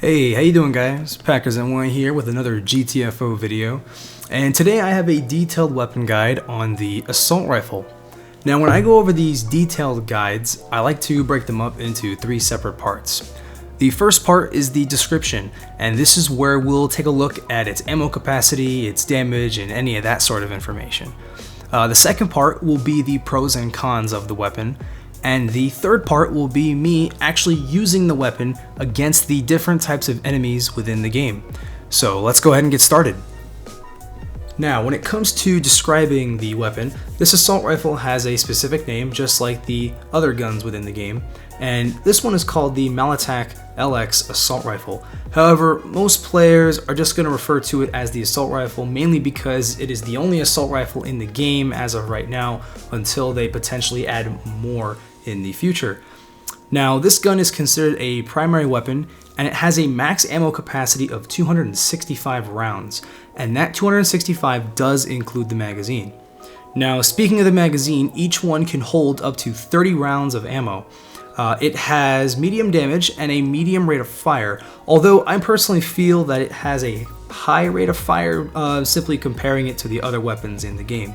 Hey, how you doing guys? Packers and One here with another GTFO video, and today I have a detailed weapon guide on the assault rifle. Now when I go over these detailed guides, I like to break them up into three separate parts. The first part is the description, and this is where we'll take a look at its ammo capacity, its damage, and any of that sort of information. The second part will be the pros and cons of the weapon. And the third part will be me actually using the weapon against the different types of enemies within the game. So let's go ahead and get started. Now, when it comes to describing the weapon, this assault rifle has a specific name just like the other guns within the game, and this one is called the Malatak LX assault rifle. However, most players are just going to refer to it as the assault rifle mainly because it is the only assault rifle in the game as of right now until they potentially add more in the future. Now, this gun is considered a primary weapon and it has a max ammo capacity of 265 rounds, and that 265 does include the magazine. Now, speaking of the magazine, each one can hold up to 30 rounds of ammo. It has medium damage and a medium rate of fire, although I personally feel that it has a high rate of fire simply comparing it to the other weapons in the game.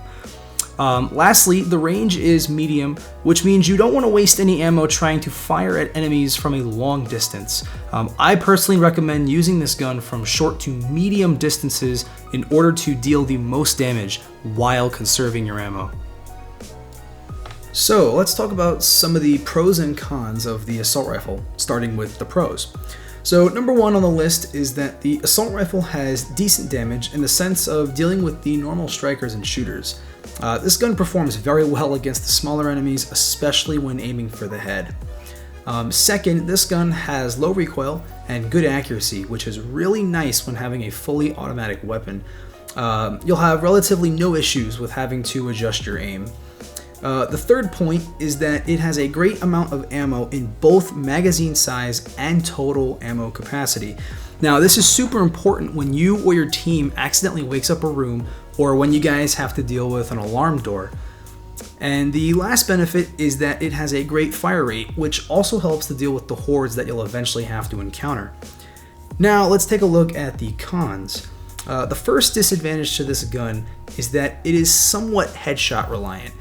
Lastly, the range is medium, which means you don't want to waste any ammo trying to fire at enemies from a long distance. I personally recommend using this gun from short to medium distances in order to deal the most damage while conserving your ammo. So let's talk about some of the pros and cons of the assault rifle, starting with the pros. So number one on the list is that the assault rifle has decent damage in the sense of dealing with the normal strikers and shooters. This gun performs very well against the smaller enemies, especially when aiming for the head. Second, this gun has low recoil and good accuracy, which is really nice when having a fully automatic weapon. You'll have relatively no issues with having to adjust your aim. The third point is that it has a great amount of ammo in both magazine size and total ammo capacity. Now, this is super important when you or your team accidentally wakes up a room or when you guys have to deal with an alarm door. And the last benefit is that it has a great fire rate, which also helps to deal with the hordes that you'll eventually have to encounter. Now, let's take a look at the cons. The first disadvantage to this gun is that it is somewhat headshot reliant.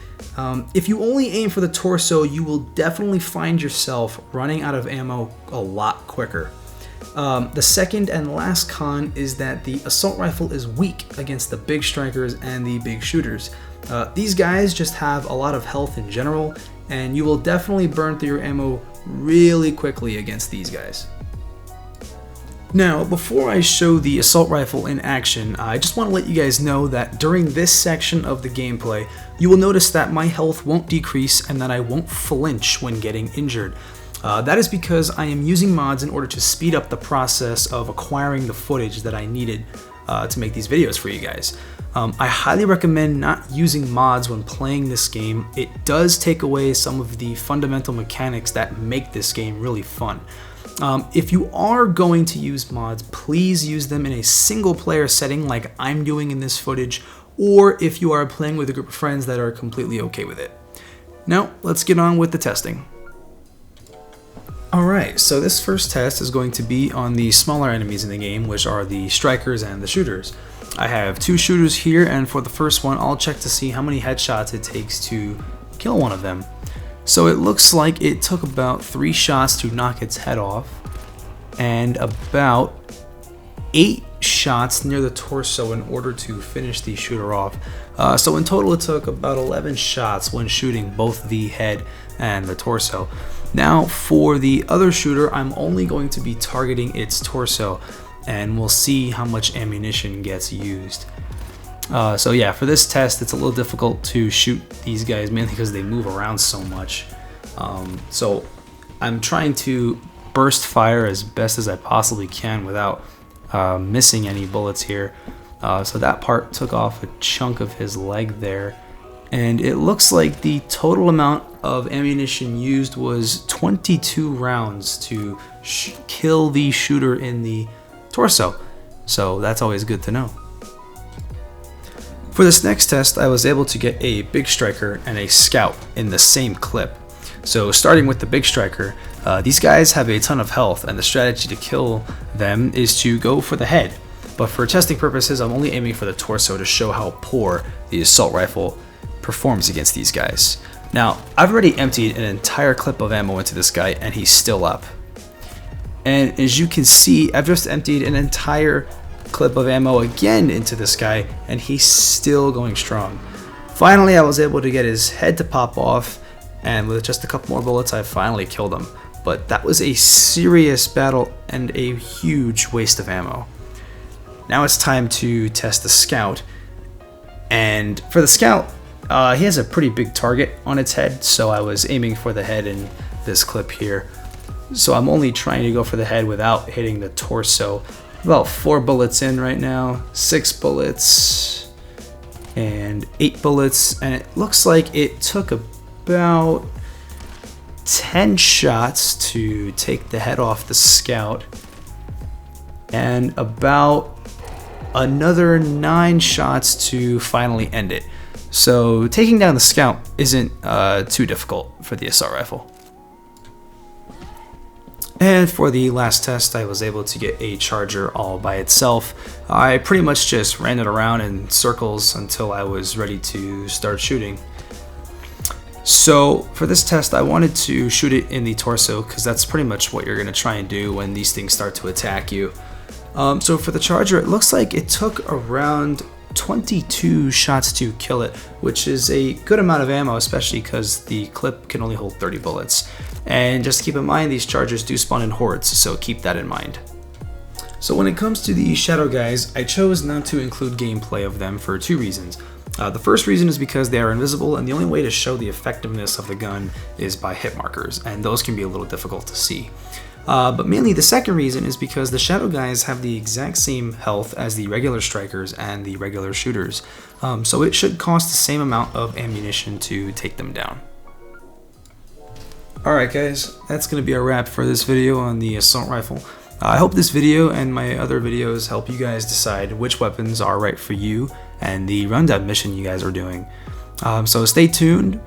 If you only aim for the torso, you will definitely find yourself running out of ammo a lot quicker. The second and last con is that the assault rifle is weak against the big strikers and the big shooters. These guys just have a lot of health in general, and you will definitely burn through your ammo really quickly against these guys. Now, before I show the assault rifle in action, I just want to let you guys know that during this section of the gameplay, you will notice that my health won't decrease and that I won't flinch when getting injured. That is because I am using mods in order to speed up the process of acquiring the footage that I needed to make these videos for you guys. I highly recommend not using mods when playing this game. It does take away some of the fundamental mechanics that make this game really fun. If you are going to use mods, please use them in a single player setting like I'm doing in this footage, or if you are playing with a group of friends that are completely okay with it. Now, let's get on with the testing. Alright, so this first test is going to be on the smaller enemies in the game, which are the strikers and the shooters. I have two shooters here, and for the first one, I'll check to see how many headshots it takes to kill one of them. So it looks like it took about 3 shots to knock its head off, and about 8 shots near the torso in order to finish the shooter off. So in total it took about 11 shots when shooting both the head and the torso. Now for the other shooter, I'm only going to be targeting its torso, and we'll see how much ammunition gets used. So yeah, for this test it's a little difficult to shoot these guys mainly because they move around so much. So I'm trying to burst fire as best as I possibly can without missing any bullets here. So that part took off a chunk of his leg there, and it looks like the total amount of ammunition used was 22 rounds to kill the shooter in the torso. So that's always good to know. For this next test, I was able to get a big striker and a scout in the same clip. So starting with the big striker, these guys have a ton of health, and the strategy to kill them is to go for the head. But for testing purposes, I'm only aiming for the torso to show how poor the assault rifle performs against these guys. Now, I've already emptied an entire clip of ammo into this guy, and he's still up. And as you can see, I've just emptied an entire clip of ammo again into this guy, and he's still going strong. Finally, I was able to get his head to pop off, and with just a couple more bullets, I finally killed him. But that was a serious battle and a huge waste of ammo. Now it's time to test the scout. And for the scout, he has a pretty big target on its head, so I was aiming for the head in this clip here. So I'm only trying to go for the head without hitting the torso. About 4 bullets in right now, 6 bullets, and 8 bullets, and it looks like it took about 10 shots to take the head off the scout, and about another 9 shots to finally end it. So taking down the scout isn't too difficult for the assault rifle. And for the last test, I was able to get a charger all by itself. I pretty much just ran it around in circles until I was ready to start shooting. So for this test, I wanted to shoot it in the torso because that's pretty much what you're going to try and do when these things start to attack you. So for the charger, it looks like it took around 22 shots to kill it, which is a good amount of ammo, especially because the clip can only hold 30 bullets. And just keep in mind, these chargers do spawn in hordes, so keep that in mind. So when it comes to the shadow guys, I chose not to include gameplay of them for 2 reasons. The first reason is because they are invisible, and the only way to show the effectiveness of the gun is by hit markers, and those can be a little difficult to see. But mainly the second reason is because the shadow guys have the exact same health as the regular strikers and the regular shooters, so it should cost the same amount of ammunition to take them down. Alright guys, that's going to be a wrap for this video on the assault rifle. I hope this video and my other videos help you guys decide which weapons are right for you and the rundown mission you guys are doing. So stay tuned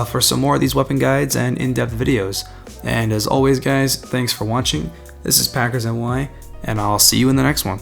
for some more of these weapon guides and in-depth videos. And as always guys, thanks for watching. This is Packers NY, and I'll see you in the next one.